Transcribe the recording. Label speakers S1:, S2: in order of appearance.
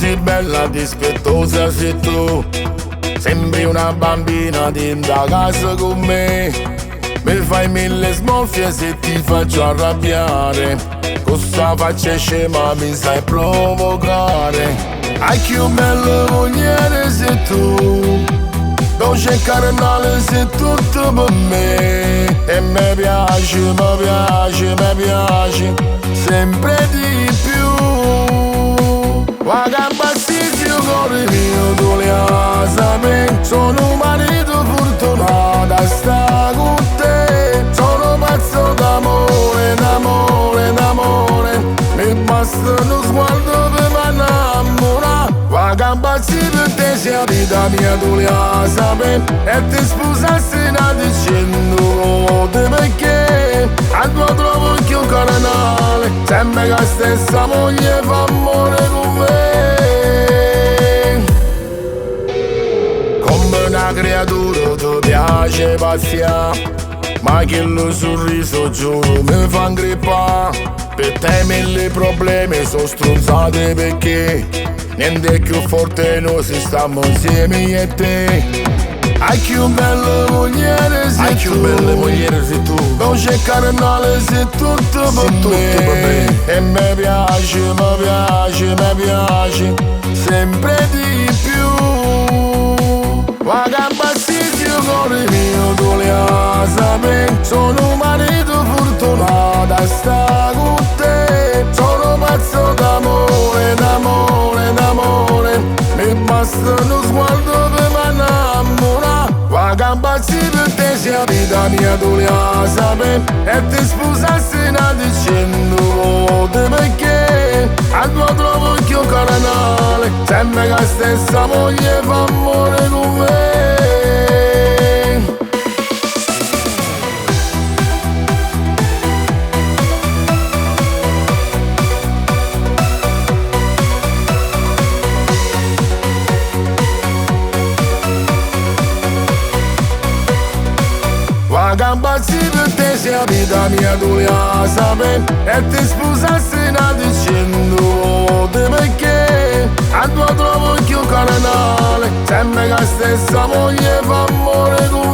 S1: così bella, dispettosa sei tu. Sembri una bambina dentro casa con me. Mi fai mille smorfie se ti faccio arrabbiare. Questa faccia scema mi sai provocare. Hai più belle mogliere sei tu. Dolce carnale sei tutto per me. E mi piace, mi piace, mi piace sempre di più. La gamba il cuore mio tu le asame. Sono un marito fortunato a sta con te. Sono pazzo d'amore, d'amore, d'amore. Mi basta uno sguardo per m'annamorare. La gamba per te sia vita mia tu le asame. E ti sposassi da dicendo volte perché a tuo trovo che un carnale. Sembra che la stessa moglie fa amore con me. Come una creatura ti piace pazziare. Ma che lo sorriso giuro mi fa ingrippare. Per te mille problemi sono stronzate perché niente è più forte, noi si stiamo insieme io e te. Hai più belle mogliere sei tu. Hai più belle mogliere sei tu. Dolce carnale sei tutto per me. E mi piace, mi piace, mi piace sempre di più. La gamba il cuore mio tu le asame. Sono un marito fortunato a sta con te. Sono pazzo d'amore, d'amore, d'amore. Mi basta uno sguardo per m'annamorare. La gamba per te sia vita mia tu le asame. E ti sposassi da dicendo volte perché a tuo trovo che un carnale. Sembra che la stessa moglie fa amore con me. La gamba per te sia vita mia tu le asame. E ti sposassi da dicendo volte perché a tuo trovo che un carnale. Sembra che la stessa moglie fa amore con me.